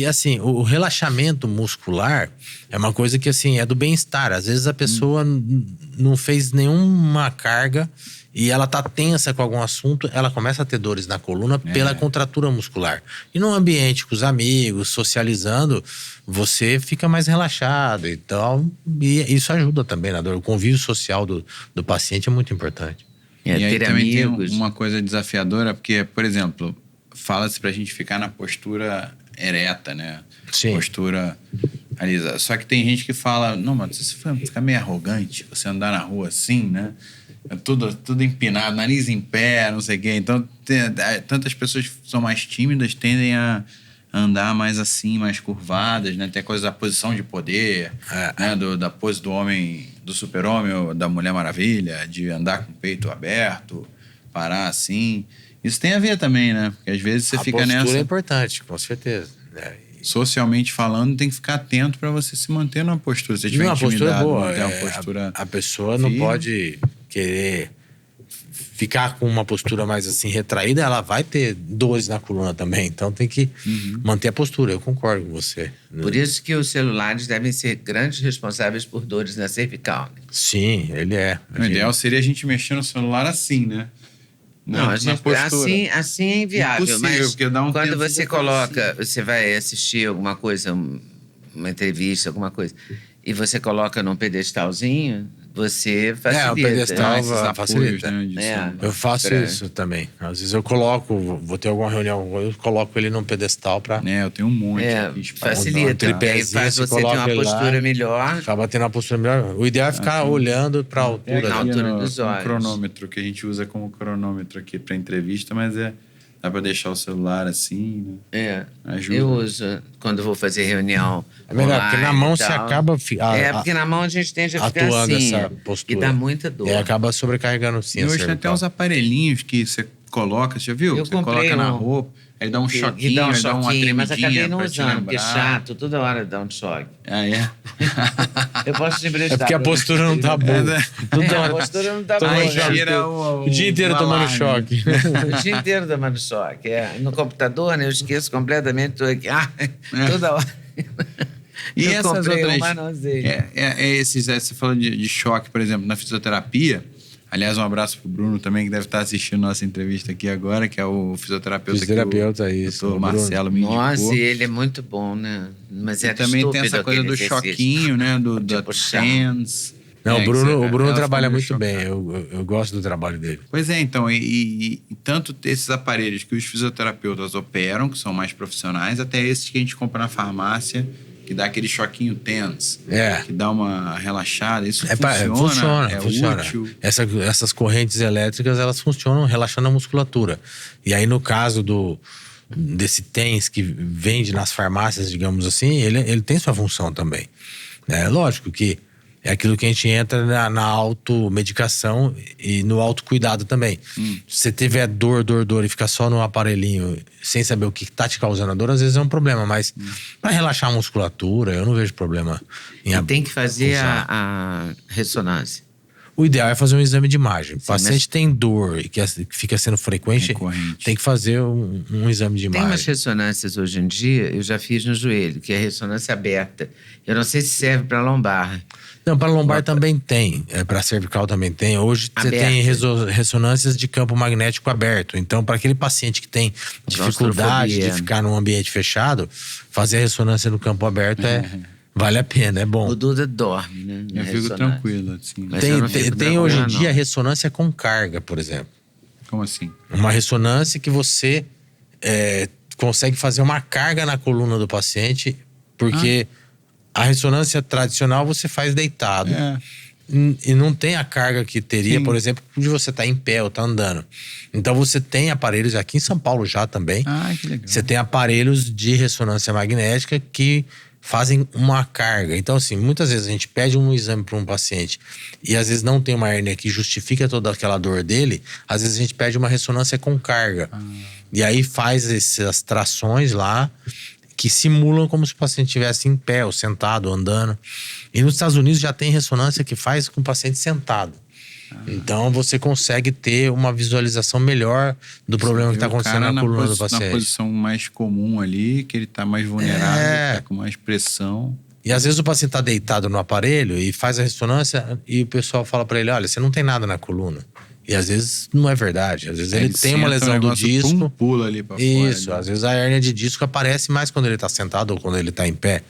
E assim, o relaxamento muscular é uma coisa que assim, é do bem-estar. Às vezes a pessoa não fez nenhuma carga e ela tá tensa com algum assunto, ela começa a ter dores na coluna pela contratura muscular. E num ambiente com os amigos, socializando, você fica mais relaxado e tal. E isso ajuda também na dor. O convívio social do paciente é muito importante. E aí também tem uma coisa desafiadora, porque, por exemplo, fala-se pra gente ficar na postura ereta, né? Sim. Postura alisada. Só que tem gente que fala, não, mas você fica meio arrogante, você andar na rua assim, né? É tudo empinado, nariz em pé, não sei o quê. Então, tantas pessoas que são mais tímidas tendem a andar mais assim, mais curvadas, né? Tem a coisa da posição de poder, né? Da pose do homem, do super-homem ou da Mulher Maravilha, de andar com o peito aberto, parar assim. Isso tem a ver também, né? Porque às vezes você fica nessa... A postura é importante, com certeza. Socialmente falando, tem que ficar atento para você se manter numa postura. Se você tiver intimidado, boa. Manter uma postura a pessoa firme. Não pode querer ficar com uma postura mais assim retraída, ela vai ter dores na coluna também. Então tem que manter a postura. Eu concordo com você. Por isso que os celulares devem ser grandes responsáveis por dores na cervical. Né? Sim, ele é. O ideal seria a gente mexer no celular assim, né? Não, a gente, assim é inviável, mas porque dá quando você coloca, você vai assistir alguma coisa, uma entrevista, alguma coisa, e você coloca num pedestalzinho, você facilita. O pedestal facilita. Né, eu faço isso também. Às vezes eu coloco, vou ter alguma reunião, eu coloco ele num pedestal pra... eu tenho um monte aqui. Facilita, aí faz você ter uma postura melhor. Acaba tendo uma postura melhor. O ideal é ficar olhando pra altura. Na altura dos olhos. Um cronômetro, que a gente usa como cronômetro aqui pra entrevista, mas dá pra deixar o celular assim, né? Ajuda. Eu uso quando vou fazer reunião. É melhor, porque na mão você acaba... porque na mão a gente tende a ficar atuando assim. Essa postura. E dá muita dor. E acaba sobrecarregando sim. E hoje tem até uns aparelhinhos que você coloca, você já viu? Você coloca na roupa, aí dá um choquinho, dá uma tremidinha. Mas acabei não usando, porque é chato, toda hora dá um choque. Eu posso te emprestar. É porque a postura não tá boa. A postura não tá boa. O dia inteiro tomando choque. O dia inteiro tomando choque. No computador, né? Eu esqueço completamente. Tô aqui. Toda hora. E essas outras... Você falou de choque, por exemplo, na fisioterapia. Aliás, um abraço pro Bruno também, que deve estar assistindo nossa entrevista aqui agora, que é o fisioterapeuta isso. O Marcelo me indicou. Nossa, e ele é muito bom, né? Mas também tem essa coisa do choquinho, né? Do TENS. Não, o Bruno trabalha muito bem. Eu gosto do trabalho dele. Pois é, então. E tanto esses aparelhos que os fisioterapeutas operam, que são mais profissionais, até esses que a gente compra na farmácia, que dá aquele choquinho TENS, que dá uma relaxada. Isso funciona. Útil. Essas correntes elétricas, elas funcionam relaxando a musculatura. E aí, no caso desse TENS que vende nas farmácias, digamos assim, ele tem sua função também. É lógico que é aquilo que a gente entra na automedicação e no autocuidado também. Se você tiver dor e ficar só no aparelhinho sem saber o que tá te causando a dor, às vezes é um problema. Mas para relaxar a musculatura, eu não vejo problema em tem que fazer a ressonância. O ideal é fazer um exame de imagem. O paciente tem dor e que fica sendo frequente, tem que fazer um exame de imagem. Tem umas ressonâncias hoje em dia, eu já fiz no joelho, que é ressonância aberta. Eu não sei se serve para lombar. Não, para lombar também tem, para cervical também tem. Hoje você tem ressonâncias de campo magnético aberto. Então, para aquele paciente que tem dificuldade de ficar num ambiente fechado, fazer a ressonância no campo aberto vale a pena, é bom. O Duda dorme, né? Eu fico tranquilo, assim. Tem hoje em dia ressonância com carga, por exemplo. Como assim? Uma ressonância que você consegue fazer uma carga na coluna do paciente, porque a ressonância tradicional você faz deitado. E não tem a carga que teria, por exemplo, de você estar em pé ou estar andando. Então você tem aparelhos, aqui em São Paulo já também. Que legal. Você tem aparelhos de ressonância magnética que fazem uma carga. Então, assim, muitas vezes a gente pede um exame para um paciente e às vezes não tem uma hérnia que justifica toda aquela dor dele, às vezes a gente pede uma ressonância com carga. E aí faz essas trações lá que simulam como se o paciente estivesse em pé, ou sentado, ou andando. E nos Estados Unidos já tem ressonância que faz com o paciente sentado. Então você consegue ter uma visualização melhor do problema que está acontecendo na coluna do paciente. Na posição mais comum ali, que ele está mais vulnerável, está com mais pressão. E às vezes o paciente está deitado no aparelho e faz a ressonância e o pessoal fala para ele, olha, você não tem nada na coluna. E às vezes não é verdade. Às vezes ele tem uma lesão do disco. Pula ali pra isso, fora, às vezes a hérnia de disco aparece mais quando ele está sentado ou quando ele está em pé.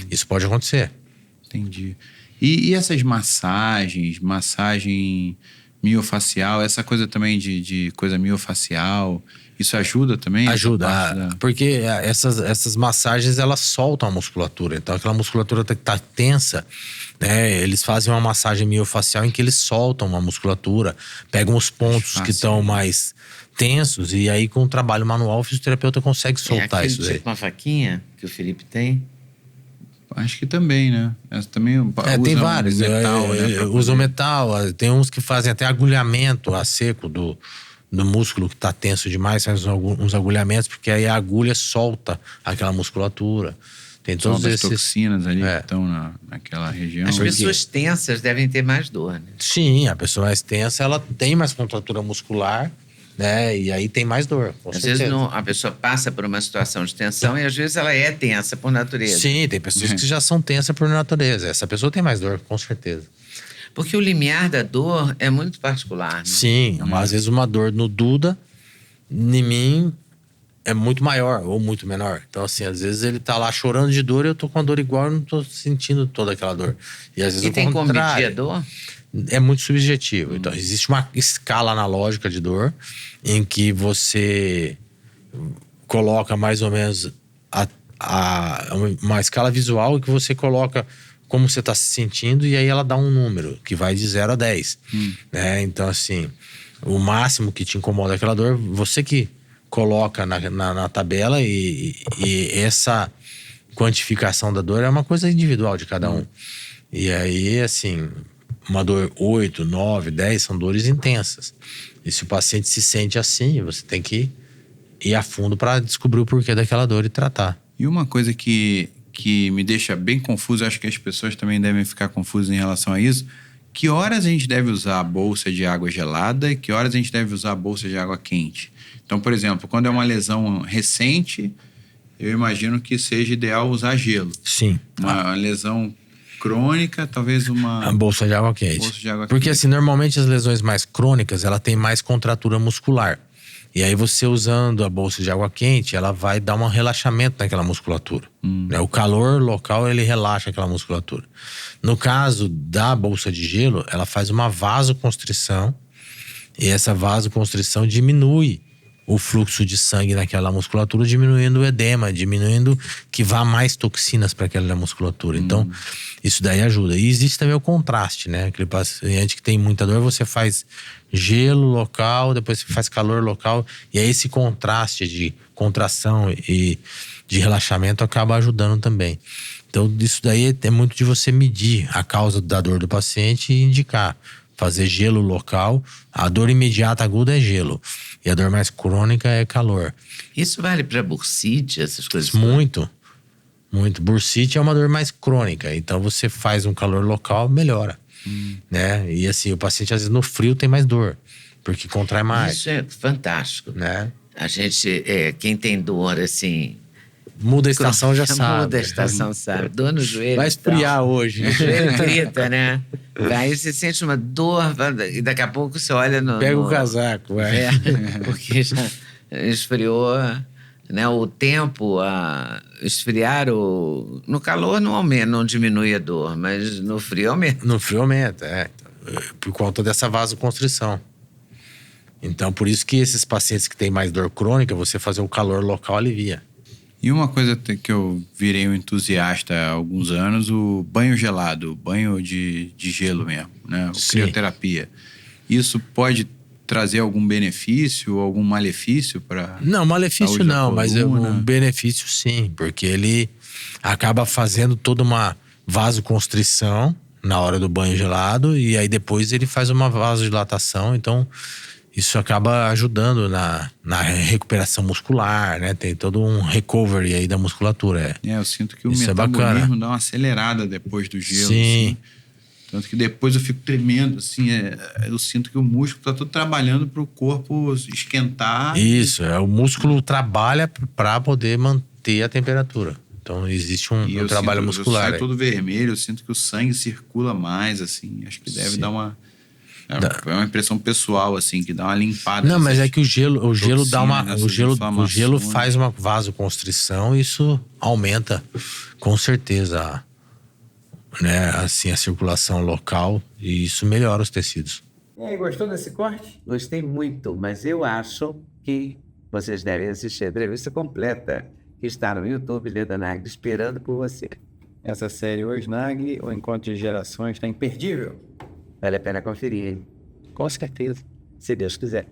Isso pode acontecer. Entendi. E essas massagem miofacial, essa coisa também de coisa miofacial, isso ajuda também? Ajuda, porque essas massagens, elas soltam a musculatura. Então, aquela musculatura que tá tensa, né? Eles fazem uma massagem miofacial em que eles soltam a musculatura, pegam os pontos que estão mais tensos e aí com o trabalho manual o fisioterapeuta consegue soltar isso aí. Tipo uma faquinha que o Felipe tem? Acho que também, né? Também tem vários. Metal, né, usam metal. Tem uns que fazem até agulhamento a seco do músculo que está tenso demais, faz uns agulhamentos, porque aí a agulha solta aquela musculatura. Tem todos esses toxinas ali que estão naquela região. As pessoas tensas devem ter mais dor, né? Sim, a pessoa mais tensa, ela tem mais contratura muscular, né? E aí tem mais dor, com às certeza. vezes a pessoa passa por uma situação de tensão e às vezes ela é tensa por natureza. Sim, tem pessoas que já são tensas por natureza. Essa pessoa tem mais dor, com certeza. Porque o limiar da dor é muito particular, né? Sim, às vezes uma dor no Duda, em mim, é muito maior ou muito menor. Então, assim, às vezes ele tá lá chorando de dor e eu tô com a dor igual e não tô sentindo toda aquela dor. E às vezes E tem como medir a dor? É muito subjetivo. Então, existe uma escala analógica de dor em que você coloca mais ou menos uma escala visual que você coloca como você está se sentindo e aí ela dá um número que vai de 0 a 10. Né? Então, assim, o máximo que te incomoda aquela dor, você que coloca na tabela e essa quantificação da dor é uma coisa individual de cada um. E aí, assim, uma dor 8, 9, 10 são dores intensas. E se o paciente se sente assim, você tem que ir a fundo para descobrir o porquê daquela dor e tratar. E uma coisa que me deixa bem confuso, acho que as pessoas também devem ficar confusas em relação a isso, que horas a gente deve usar a bolsa de água gelada e que horas a gente deve usar a bolsa de água quente? Então, por exemplo, quando é uma lesão recente, eu imagino que seja ideal usar gelo. Sim. Uma lesão crônica, talvez a bolsa de água quente. Porque assim, normalmente as lesões mais crônicas, ela tem mais contratura muscular. E aí você usando a bolsa de água quente, ela vai dar um relaxamento naquela musculatura. Né? O calor local, ele relaxa aquela musculatura. No caso da bolsa de gelo, ela faz uma vasoconstrição e essa vasoconstrição diminui o fluxo de sangue naquela musculatura, diminuindo o edema, diminuindo que vá mais toxinas para aquela musculatura. Então, isso daí ajuda. E existe também o contraste, né? Aquele paciente que tem muita dor, você faz gelo local, depois você faz calor local. E aí esse contraste de contração e de relaxamento acaba ajudando também. Então, isso daí é muito de você medir a causa da dor do paciente e indicar. Fazer gelo local. A dor imediata aguda é gelo. E a dor mais crônica é calor. Isso vale para bursite, essas coisas? Muito. Muito. Bursite é uma dor mais crônica. Então você faz um calor local, melhora. Né? E assim, o paciente às vezes no frio tem mais dor. Porque contrai mais. Isso é fantástico. Né? A gente, quem tem dor assim... Muda a estação, já sabe. Muda a estação, sabe. Dor no joelho. Vai esfriar hoje. O joelho grita, né? Aí você sente uma dor e daqui a pouco você olha no... Pega o casaco, vai. Porque já esfriou, né? O tempo a esfriar, no calor não aumenta, não diminui a dor, mas no frio aumenta. No frio aumenta, por conta dessa vasoconstrição. Então, por isso que esses pacientes que têm mais dor crônica, você fazer o calor local alivia. E uma coisa que eu virei um entusiasta há alguns anos, o banho gelado, banho de gelo mesmo, né? Crioterapia. Isso pode trazer algum benefício, algum malefício para... Não, malefício não, mas um benefício sim, porque ele acaba fazendo toda uma vasoconstrição na hora do banho gelado e aí depois ele faz uma vasodilatação, então... Isso acaba ajudando na recuperação muscular, né? Tem todo um recovery aí da musculatura. Eu sinto que o metabolismo dá uma acelerada depois do gelo. Sim. Assim. Tanto que depois eu fico tremendo, assim, eu sinto que o músculo tá todo trabalhando para o corpo esquentar. Isso, o músculo trabalha para poder manter a temperatura. Então existe um trabalho muscular. Eu saio todo vermelho, eu sinto que o sangue circula mais, assim. Acho que deve dar uma... É uma impressão pessoal, assim, que dá uma limpada. Não, mas é que o gelo dá uma... toxinas, O gelo faz uma vasoconstrição e isso aumenta, com certeza, né, assim, a circulação local e isso melhora os tecidos. E aí, gostou desse corte? Gostei muito, mas eu acho que vocês devem assistir a entrevista completa, que está no YouTube, Leda Nagli, esperando por você. Essa série Hoje Nagli, o Encontro de Gerações, está imperdível. Vale a pena conferir, hein? Com certeza. Se Deus quiser.